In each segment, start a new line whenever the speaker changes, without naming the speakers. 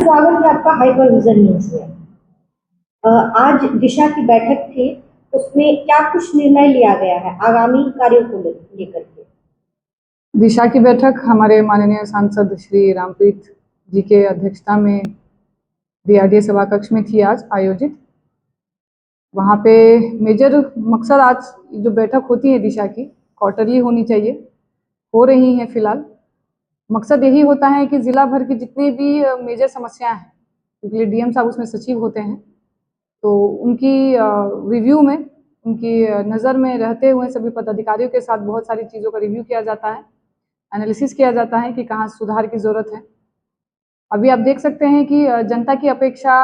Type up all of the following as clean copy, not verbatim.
स्वागत है आपका हाइपर विजन न्यूज में। आज दिशा की बैठक थी, उसमें क्या कुछ निर्णय लिया गया है आगामी कार्यों को लेकर के?
दिशा की बैठक हमारे माननीय सांसद श्री रामप्रीत जी के अध्यक्षता में डीआरडीए सभा कक्ष में थी आज आयोजित। वहाँ पे मेजर मकसद आज जो बैठक होती है दिशा की क्वार्टरली होनी चाहिए, हो रही है फिलहाल। मकसद यही होता है कि ज़िला भर की जितनी भी मेजर समस्याएं हैं, क्योंकि डीएम साहब उसमें सचिव होते हैं, तो उनकी रिव्यू में, उनकी नज़र में रहते हुए सभी पदाधिकारियों के साथ बहुत सारी चीज़ों का रिव्यू किया जाता है, एनालिसिस किया जाता है कि कहाँ सुधार की ज़रूरत है। अभी आप देख सकते हैं कि जनता की अपेक्षा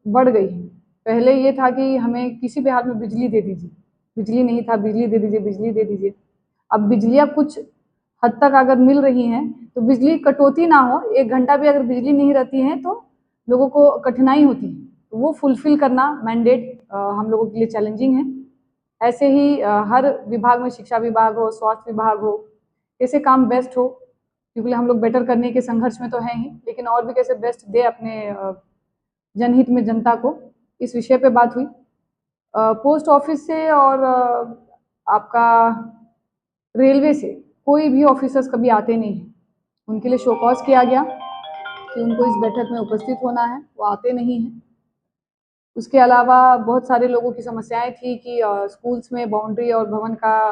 बढ़ गई है। पहले ये था कि हमें किसी भी हाल में बिजली दे दीजिए, बिजली नहीं था बिजली दे दीजिए, बिजली दे दीजिए। अब बिजलियाँ कुछ हद तक अगर मिल रही हैं तो बिजली कटौती ना हो, 1 घंटा भी अगर बिजली नहीं रहती है तो लोगों को कठिनाई होती है। तो वो फुलफिल करना मैंडेट हम लोगों के लिए चैलेंजिंग है। ऐसे ही हर विभाग में, शिक्षा विभाग हो, स्वास्थ्य विभाग हो, कैसे काम बेस्ट हो, क्योंकि हम लोग बेटर करने के संघर्ष में तो हैं ही, लेकिन और भी कैसे बेस्ट दे अपने जनहित में जनता को, इस विषय पे बात हुई। पोस्ट ऑफिस से और आपका रेलवे से कोई भी ऑफिसर्स कभी आते नहीं हैं, उनके लिए शो कॉज किया गया कि उनको इस बैठक में उपस्थित होना है, वो आते नहीं हैं। उसके अलावा बहुत सारे लोगों की समस्याएं थी कि स्कूल्स में बाउंड्री और भवन का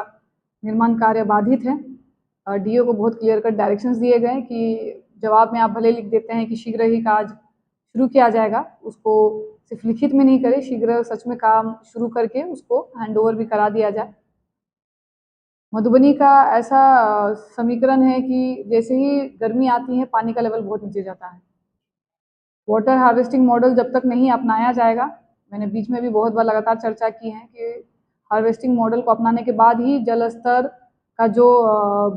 निर्माण कार्य बाधित है। डीओ को बहुत क्लियर कट डायरेक्शंस दिए गए कि जवाब में आप भले लिख देते हैं कि शीघ्र ही कार्य शुरू किया जाएगा, उसको सिर्फ लिखित में नहीं करें, शीघ्र सच में काम शुरू करके उसको हैंडओवर भी करा दिया जाए। मधुबनी का ऐसा समीकरण है कि जैसे ही गर्मी आती है पानी का लेवल बहुत नीचे जाता है। वाटर हार्वेस्टिंग मॉडल जब तक नहीं अपनाया जाएगा, मैंने बीच में भी बहुत बार लगातार चर्चा की है कि हार्वेस्टिंग मॉडल को अपनाने के बाद ही जल स्तर का जो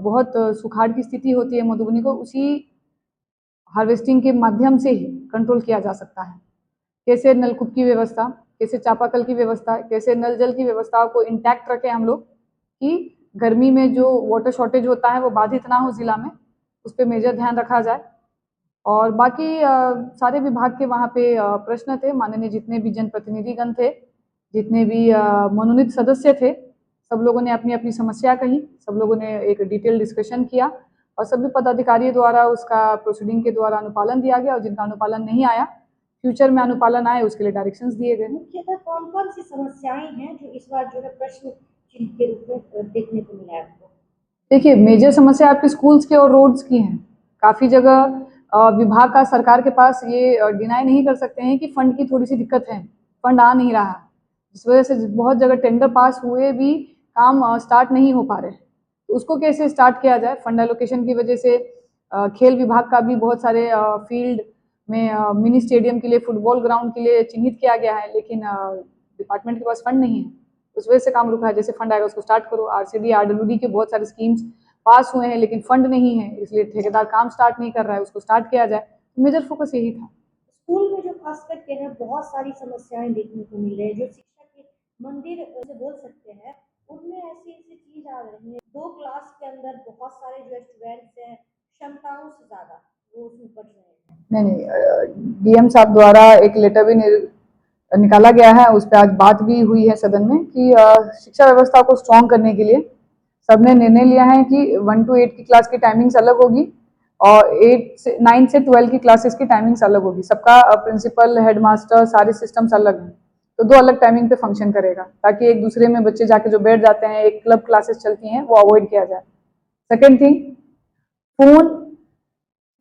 बहुत सुखाड़ की स्थिति होती है मधुबनी को, उसी हार्वेस्टिंग के माध्यम से ही कंट्रोल किया जा सकता है। कैसे नलकूप की व्यवस्था, कैसे चापाकल की व्यवस्था, कैसे नल जल की व्यवस्थाओं को इंटैक्ट रखें हम लोग कि गर्मी में जो वाटर शॉर्टेज होता है वो बाधित ना हो ज़िला में, उस पर मेजर ध्यान रखा जाए। और बाकी सारे विभाग के वहाँ पे प्रश्न थे। माननीय जितने भी जनप्रतिनिधिगण थे, जितने भी मनोनीत सदस्य थे, सब लोगों ने अपनी अपनी समस्या कही, सब लोगों ने एक डिटेल डिस्कशन किया और सभी पदाधिकारियों द्वारा उसका प्रोसीडिंग के द्वारा अनुपालन दिया गया, और जिनका अनुपालन नहीं आया, फ्यूचर में अनुपालन आए उसके लिए डायरेक्शंस दिए गए।
मुख्यतः कौन कौन सी समस्याएं हैं जो इस बार जो है प्रश्न चिन्ह के रूप में देखने को मिला है आपको?
देखिए, मेजर समस्या आपके स्कूल्स की और रोड्स की हैं। काफ़ी जगह विभाग का, सरकार के पास ये डिनाई नहीं कर सकते हैं कि फंड की थोड़ी सी दिक्कत है, फंड आ नहीं रहा, जिस वजह से बहुत जगह टेंडर पास हुए भी काम स्टार्ट नहीं हो पा रहे। तो उसको कैसे स्टार्ट किया जाए? फंड एलोकेशन की वजह से खेल विभाग का भी बहुत सारे फील्ड में मिनी स्टेडियम के लिए, फुटबॉल ग्राउंड के लिए चिन्हित किया गया है, लेकिन डिपार्टमेंट के पास फंड नहीं है, उस वजह से काम रुका है। जैसे फंड आएगा उसको स्टार्ट करो। आरसीडी, आरडब्ल्यूडी के बहुत सारे स्कीम्स पास हुए हैं, लेकिन फंड नहीं है, इसलिए ठेकेदार काम स्टार्ट नहीं कर रहा है, उसको स्टार्ट किया जाए। मेजर फोकस यही था।
स्कूल में जो खास करके है बहुत सारी समस्याएं देखने को मिल रही है, जो शिक्षा के मंदिर से बोल सकते हैं, उनमें ऐसी ऐसी चीज आ रही है। 2 क्लास के अंदर बहुत सारे जो स्टूडेंट्स हैं, क्षमताओं से ज्यादा वो उसमें पढ़ रहे हैं।
नहीं, डीएम साहब द्वारा एक लेटर भी निकाला गया है, उस पर आज बात भी हुई है सदन में कि शिक्षा व्यवस्था को स्ट्रॉन्ग करने के लिए सबने निर्णय लिया है कि 1 to 8 की क्लास की टाइमिंग्स अलग होगी और 9 से 12 की क्लासेस की टाइमिंग्स अलग होगी। सबका प्रिंसिपल, हेडमास्टर, सारे सिस्टम्स अलग हैं, तो 2 अलग टाइमिंग पे फंक्शन करेगा, ताकि एक दूसरे में बच्चे जाके जो बैठ जाते हैं, एक क्लब क्लासेस चलती हैं, वो अवॉइड किया जाए। Second thing, phone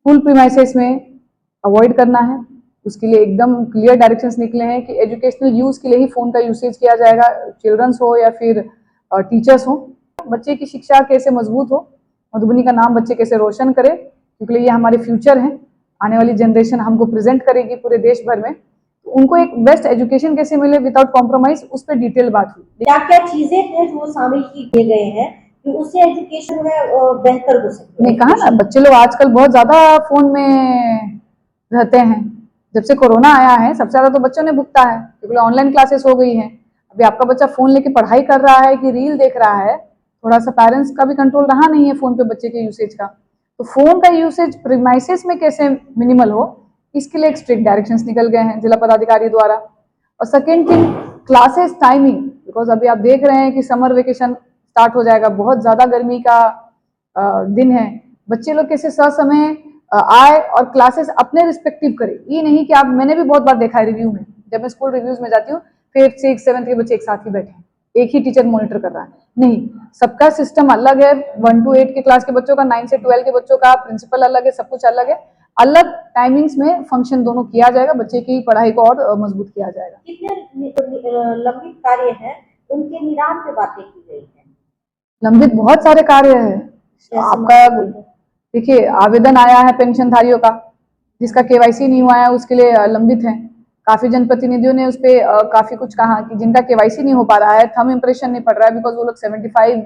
school premises में अवॉइड करना है। उसके लिए एकदम क्लियर डायरेक्शंस निकले हैं कि एजुकेशनल यूज के लिए ही फोन का यूसेज किया जाएगा, चिल्ड्रंस हो या फिर टीचर्स हो। बच्चे की शिक्षा कैसे मजबूत हो, मधुबनी का नाम बच्चे कैसे रोशन करे, क्योंकि ये हमारे फ्यूचर हैं, आने वाली जनरेशन हमको प्रेजेंट करेगी पूरे देश भर में, तो उनको एक बेस्ट एजुकेशन कैसे मिले विदाउट कॉम्प्रोमाइज, उस पर डिटेल बात हुई।
क्या क्या चीजें हैं जो शामिल किए गए हैं कि उससे एजुकेशन है बेहतर हो सके?
नहीं, कहा ना, बच्चे लोग आजकल बहुत ज्यादा फोन में रहते हैं। जब से कोरोना आया है सबसे ज्यादा तो बच्चों ने भुगता है, क्योंकि ऑनलाइन क्लासेस हो गई हैं। अभी आपका बच्चा फोन लेके पढ़ाई कर रहा है कि रील देख रहा है, थोड़ा सा पेरेंट्स का भी कंट्रोल रहा नहीं है फोन पे बच्चे के यूसेज का। तो फोन का यूसेज प्रीमाइसेस में कैसे मिनिमल हो, इसके लिए एक स्ट्रिक्ट डायरेक्शंस निकल गए हैं जिला पदाधिकारी द्वारा। और second thing, classes timing, because अभी आप देख रहे हैं कि समर वेकेशन स्टार्ट हो जाएगा, बहुत ज़्यादा गर्मी का दिन है। बच्चे लोग कैसे ससमय आए और क्लासेस अपने रिस्पेक्टिव करें। ये नहीं कि आप, मैंने भी बहुत बार देखा है रिव्यू में, जब मैं स्कूल रिव्यूज में जाती हूँ, 5th 6th 7th के बच्चे एक साथ ही बैठे हैं, एक ही टीचर मॉनिटर कर रहा है। नहीं, सबका सिस्टम अलग है। 1 to 8 के क्लास के बच्चों का, 9 से 12 के बच्चों का प्रिंसिपल अलग है, सब कुछ अलग है। अलग टाइमिंग्स में फंक्शन दोनों किया जाएगा, बच्चे की पढ़ाई को और मजबूत किया जाएगा।
कितने लंबित कार्य हैं उनके निदान पे बातें की गई है।
लंबित बहुत सारे कार्य है आपका। देखिए, आवेदन आया है पेंशनधारियों का, जिसका केवाईसी नहीं हुआ है उसके लिए लंबित है। काफी जनप्रतिनिधियों ने उस पर काफी कुछ कहा कि जिनका केवाईसी नहीं हो पा रहा है, थंब इम्प्रेशन नहीं पड़ रहा है, बिकॉज वो लोग 75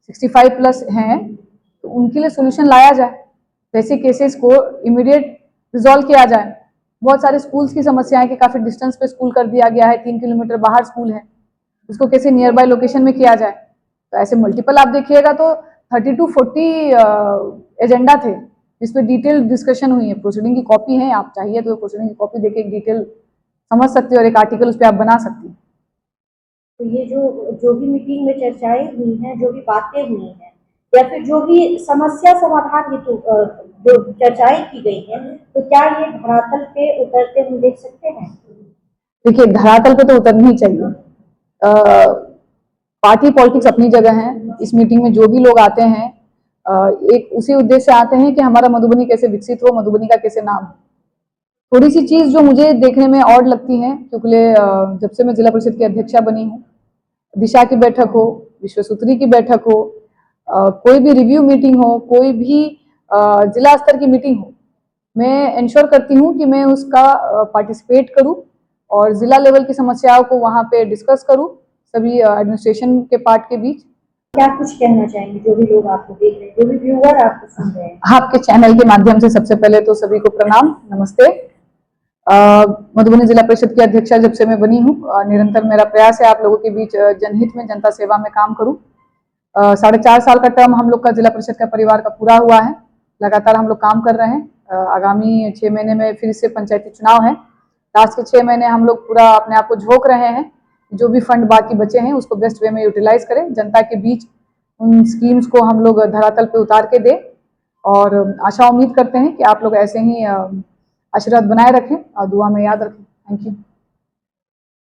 65 प्लस हैं, तो उनके लिए सोल्यूशन लाया जाए, वैसे केसेस को इमीडिएट रिजॉल्व किया जाए। बहुत सारे स्कूल्स की समस्या है कि काफी डिस्टेंस पे स्कूल कर दिया गया है, 3 किलोमीटर बाहर स्कूल है, उसको कैसे नियर बाय लोकेशन में किया जाए। तो ऐसे मल्टीपल आप देखिएगा तो 30 to 40 एजेंडा थे, जिसपे डिटेल डिस्कशन हुई है। प्रोसीडिंग की कॉपी है, आप चाहिए तो प्रोसीडिंग की कॉपी देके एक डिटेल समझ सकते हो और एक आर्टिकल उस पर आप बना सकते हैं।
तो ये जो भी मीटिंग में चर्चाएं हुई हैं, जो भी बातें हुई हैं, या फिर जो भी समस्या समाधान हेतु जो चर्चाएं की गई हैं, तो क्या ये धरातल पे उतरते हम देख सकते हैं?
देखिए, धरातल पे तो उतरनी ही चाहिए। पार्टी पॉलिटिक्स अपनी जगह है। इस मीटिंग में जो भी लोग आते हैं, एक उसी उद्देश्य से आते हैं कि हमारा मधुबनी कैसे विकसित हो, मधुबनी का कैसे नाम हो। थोड़ी सी चीज जो मुझे देखने में और लगती है, क्योंकि जब से मैं जिला परिषद की अध्यक्षा बनी हूँ, दिशा की बैठक हो, विश्वसूत्री की बैठक हो, कोई भी रिव्यू मीटिंग हो, कोई भी जिला स्तर की मीटिंग हो, मैं इंश्योर करती हूँ कि मैं उसका पार्टिसिपेट करूँ और जिला लेवल की समस्याओं को वहाँ पे डिस्कस करूँ सभी एडमिनिस्ट्रेशन के पार्ट के बीच।
क्या कुछ कहना चाहेंगे जो भी लोग आपको देख रहे हैं, जो भी व्यूअर आपको सुन रहे हैं?
आपके चैनल के माध्यम से सबसे पहले तो सभी को प्रणाम, नमस्ते। मधुबनी जिला परिषद की अध्यक्षा जब से मैं बनी हूँ, निरंतर मेरा प्रयास है आप लोगों के बीच जनहित में, जनता सेवा में काम करूँ। 4.5 साल का टर्म हम लोग का जिला परिषद का परिवार का पूरा हुआ है। लगातार हम लोग काम कर रहे हैं। आगामी 6 महीने में फिर से पंचायती चुनाव है। लास्ट के 6 महीने हम लोग पूरा अपने आप को झोंक रहे हैं, जो भी फंड बाकी बचे हैं उसको बेस्ट वे में यूटिलाइज करें, जनता के बीच उन स्कीम्स को हम लोग धरातल पे उतार के दें। और आशा उम्मीद करते हैं कि आप लोग ऐसे ही आशीर्वाद बनाए रखें और दुआ में याद रखें। Thank you.